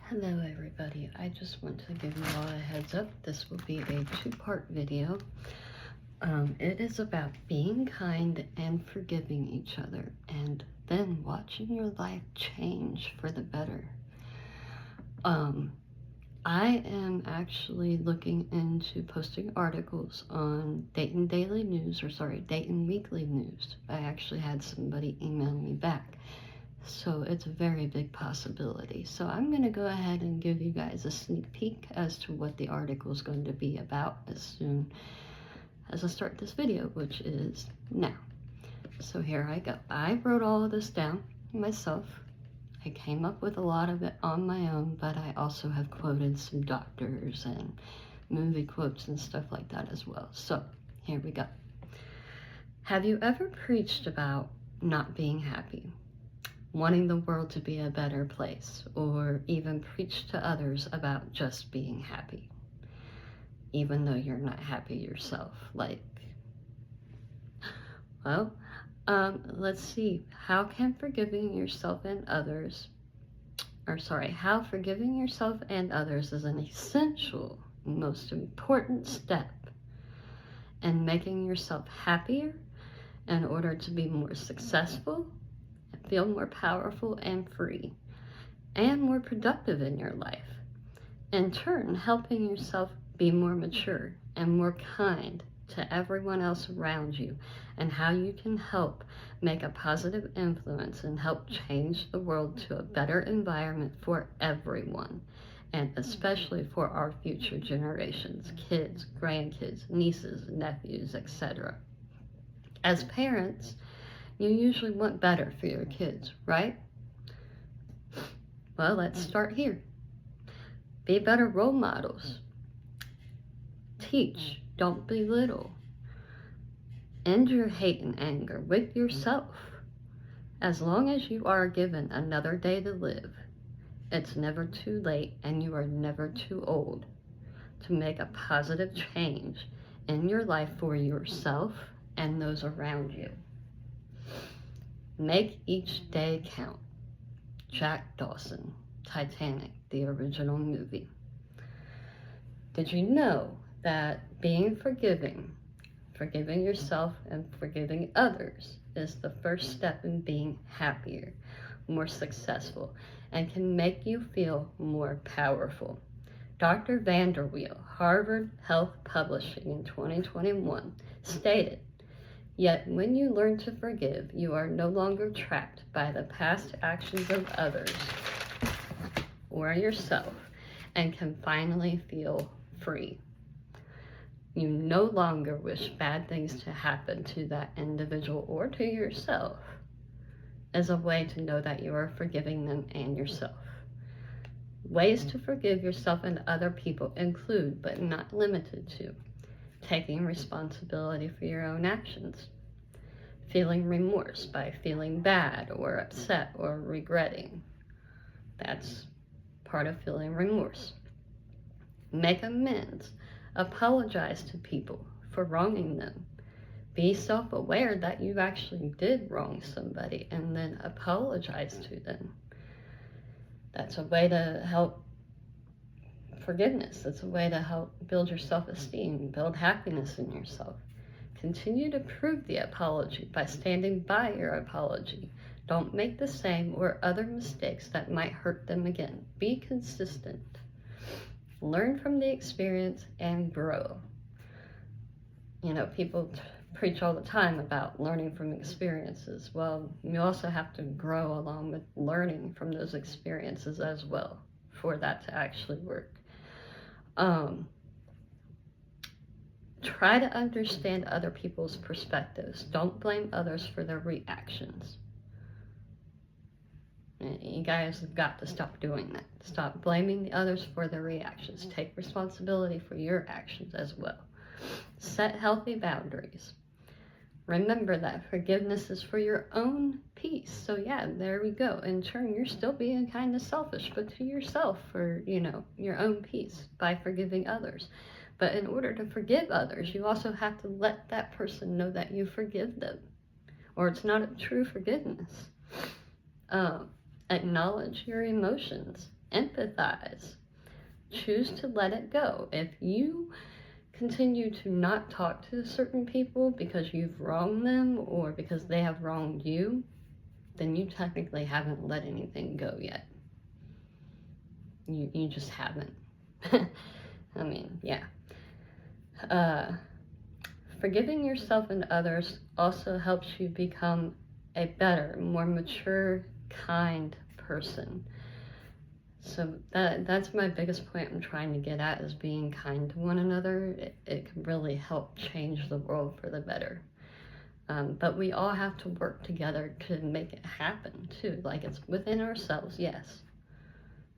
Hello everybody, I just want to give you all a heads up. This will be a two-part video. It is about being kind and forgiving each other, and then watching your life change for the better. I am actually looking into posting articles on Dayton Daily News, Dayton Weekly News. I actually had somebody email me back. So it's a very big possibility. So I'm going to go ahead and give you guys a sneak peek as to what the article is going to be about as soon as I start this video, which is now. So here I go. I wrote all of this down myself. I came up with a lot of it on my own, but I also have quoted some doctors and movie quotes and stuff like that as well. So here we go. Have you ever preached about not being happy? Wanting the world to be a better place, or even preach to others about just being happy, even though you're not happy yourself? Let's see. How forgiving yourself and others is an essential, most important step in making yourself happier in order to be more successful, feel more powerful and free, and more productive in your life. In turn, helping yourself be more mature and more kind to everyone else around you, and how you can help make a positive influence and help change the world to a better environment for everyone, and especially for our future generations, kids, grandkids, nieces, nephews, etc. As parents, you usually want better for your kids, right? Well, let's start here. Be better role models. Teach, don't belittle. End your hate and anger with yourself. As long as you are given another day to live, it's never too late and you are never too old to make a positive change in your life for yourself and those around you. Make each day count. Jack Dawson, Titanic, the original movie. Did you know that being forgiving yourself and forgiving others is the first step in being happier, more successful, and can make you feel more powerful? Dr. Vanderweel, Harvard Health Publishing in 2021, stated, "Yet when you learn to forgive, you are no longer trapped by the past actions of others or yourself and can finally feel free. You no longer wish bad things to happen to that individual or to yourself," as a way to know that you are forgiving them and yourself. Ways to forgive yourself and other people include, but not limited to, taking responsibility for your own actions, feeling remorse by feeling bad or upset or regretting. That's part of feeling remorse. Make amends. Apologize to people for wronging them. Be self-aware that you actually did wrong somebody and then apologize to them. That's a way to help forgiveness. That's a way to help build your self-esteem, build happiness in yourself. Continue to prove the apology by standing by your apology. Don't make the same or other mistakes that might hurt them again. Be consistent. Learn from the experience and grow. You know, people preach all the time about learning from experiences. Well, you also have to grow along with learning from those experiences as well for that to actually work. Try to understand other people's perspectives. Don't blame others for their reactions. You guys have got to stop doing that. Stop blaming the others for their reactions. Take responsibility for your actions as well. Set healthy boundaries. Remember that forgiveness is for your own peace. So yeah, there we go. In turn, you're still being kind of selfish, but to yourself for, your own peace by forgiving others. But in order to forgive others, you also have to let that person know that you forgive them, or it's not a true forgiveness. Acknowledge your emotions. Empathize. Choose to let it go. If you continue to not talk to certain people because you've wronged them or because they have wronged you, then you technically haven't let anything go yet. You just haven't. I mean, yeah. Forgiving yourself and others also helps you become a better, more mature, kind person. So that's my biggest point I'm trying to get at, is being kind to one another. It can really help change the world for the better. But we all have to work together to make it happen too. Like, it's within ourselves, yes.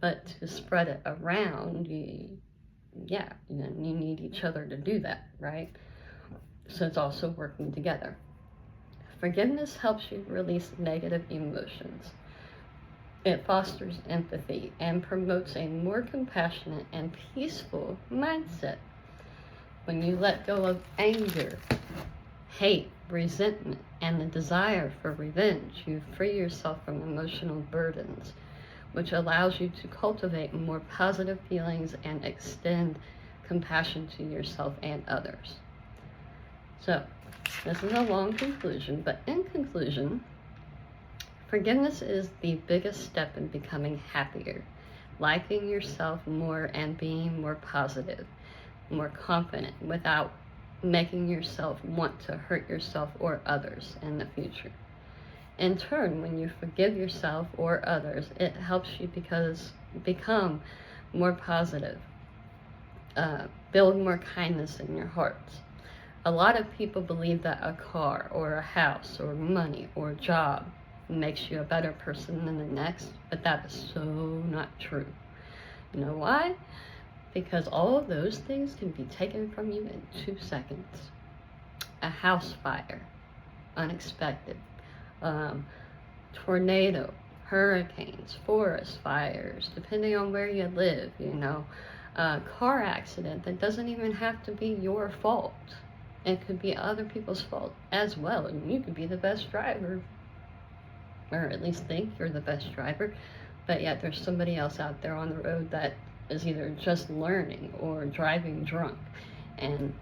But to spread it around, you need each other to do that, right? So it's also working together. Forgiveness helps you release negative emotions. It fosters empathy and promotes a more compassionate and peaceful mindset. When you let go of anger, hate, resentment, and the desire for revenge, you free yourself from emotional burdens, which allows you to cultivate more positive feelings and extend compassion to yourself and others. So, this is a long conclusion, but in conclusion, forgiveness is the biggest step in becoming happier, liking yourself more, and being more positive, more confident, without making yourself want to hurt yourself or others in the future. In turn, when you forgive yourself or others, it helps you become more positive, build more kindness in your hearts. A lot of people believe that a car or a house or money or job makes you a better person than the next, but that is so not true. You know why? Because all of those things can be taken from you in 2 seconds. A house fire, unexpected, tornado, hurricanes, forest fires, depending on where you live, car accident that doesn't even have to be your fault. It could be other people's fault as well, and you could be the best driver, or at least think you're the best driver, but yet there's somebody else out there on the road that is either just learning or driving drunk, and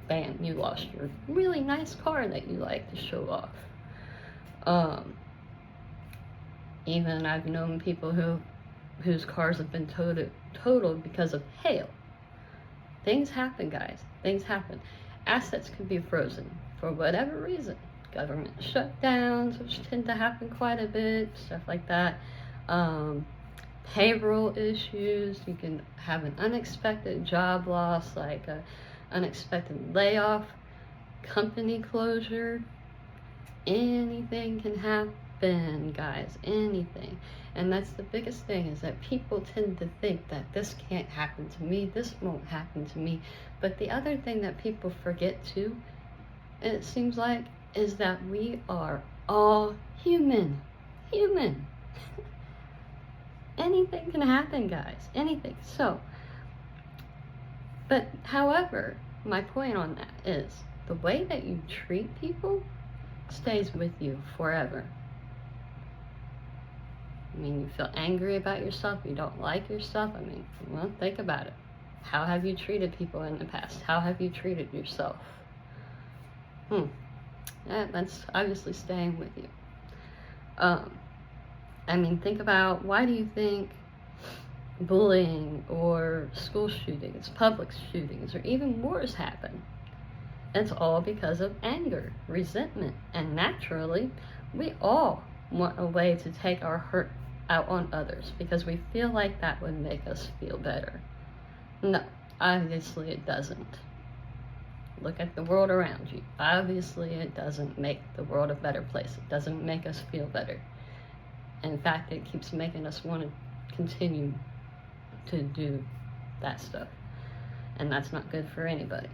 bam, you lost your really nice car that you like to show off. Even I've known people whose cars have been totaled because of hail. Things happen, guys. Things happen. Assets can be frozen for whatever reason. Government shutdowns, which tend to happen quite a bit, stuff like that. Payroll issues. You can have an unexpected job loss, like an unexpected layoff, company closure. Anything can happen, guys. Anything. And that's the biggest thing, is that people tend to think that this can't happen to me, this won't happen to me. But the other thing that people forget too, and it seems like, is that we are all human. Anything can happen, guys. Anything. So, but however, my point on that is, the way that you treat people stays with you forever. I mean, you feel angry about yourself, you don't like yourself. I mean, well, think about it. How have you treated people in the past? How have you treated yourself? That's obviously staying with you. I mean, think about, why do you think bullying or school shootings, public shootings, or even wars happen? It's all because of anger, resentment, and naturally, we all want a way to take our hurt out on others because we feel like that would make us feel better. No, obviously it doesn't. Look at the world around you. Obviously it doesn't make the world a better place. It doesn't make us feel better. In fact, it keeps making us want to continue to do that stuff. And that's not good for anybody.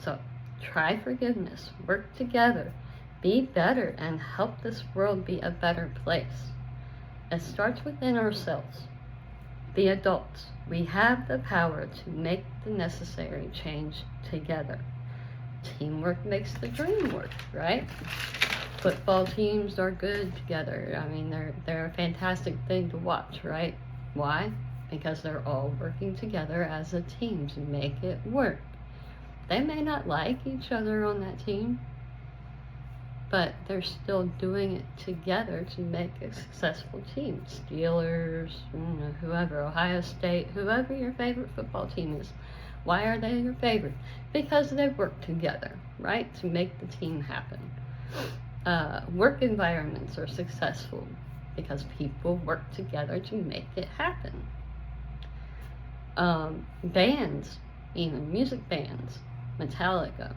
So, try forgiveness. Work together. Be better and help this world be a better place. It starts within ourselves. The adults. We have the power to make the necessary change together. Teamwork makes the dream work, right? Football teams are good together. I mean, they're a fantastic thing to watch, right? Why? Because they're all working together as a team to make it work. They may not like each other on that team, but they're still doing it together to make a successful team. Steelers, whoever, Ohio State, whoever your favorite football team is. Why are they your favorite? Because they work together, right, to make the team happen. Work environments are successful because people work together to make it happen. Bands, even music bands, Metallica,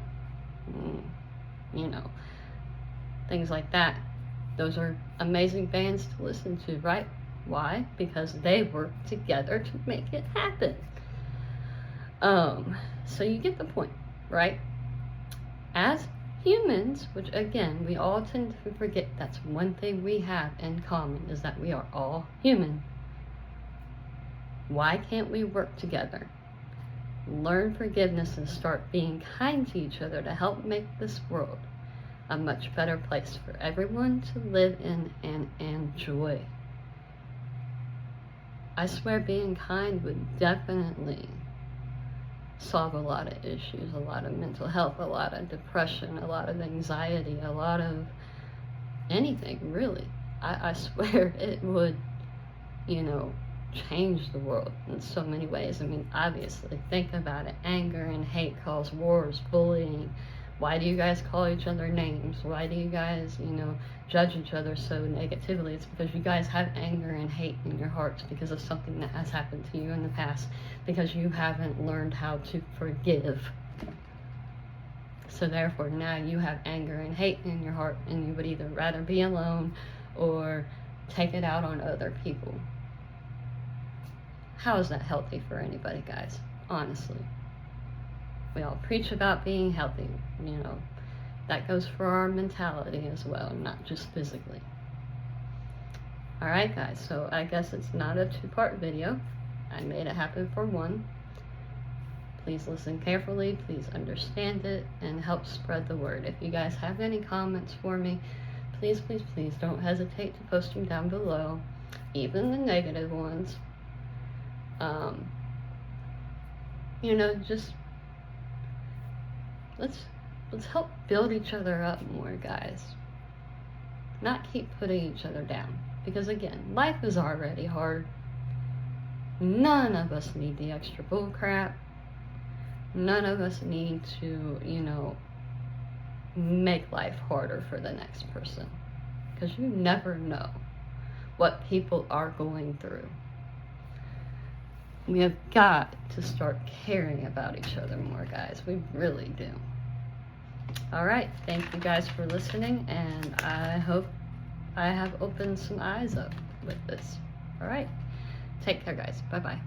things like that. Those are amazing bands to listen to, right? Why? Because they work together to make it happen. So you get the point, right? As humans, which again, we all tend to forget, that's one thing we have in common, is that we are all human. Why can't we work together? Learn forgiveness and start being kind to each other to help make this world a much better place for everyone to live in and enjoy. I swear being kind would definitely solve a lot of issues, a lot of mental health, a lot of depression, a lot of anxiety, a lot of anything, really. I swear it would, change the world in so many ways. I mean, obviously, think about it. Anger and hate cause wars, bullying. Why do you guys call each other names? Why do you guys, judge each other so negatively? It's because you guys have anger and hate in your hearts because of something that has happened to you in the past, because you haven't learned how to forgive. So therefore, now you have anger and hate in your heart, and you would either rather be alone or take it out on other people. How is that healthy for anybody, guys? Honestly. We all preach about being healthy, that goes for our mentality as well, not just physically. Alright guys, so I guess it's not a two-part video. I made it happen for one. Please listen carefully, please understand it, and help spread the word. If you guys have any comments for me, please, please, please don't hesitate to post them down below, even the negative ones. Just let's help build each other up more, guys. Not keep putting each other down. Because again, life is already hard. None of us need the extra bull crap. None of us need to, make life harder for the next person. Because you never know what people are going through. We have got to start caring about each other more, guys. We really do. Alright, thank you guys for listening, and I hope I have opened some eyes up with this. Alright, take care, guys. Bye-bye.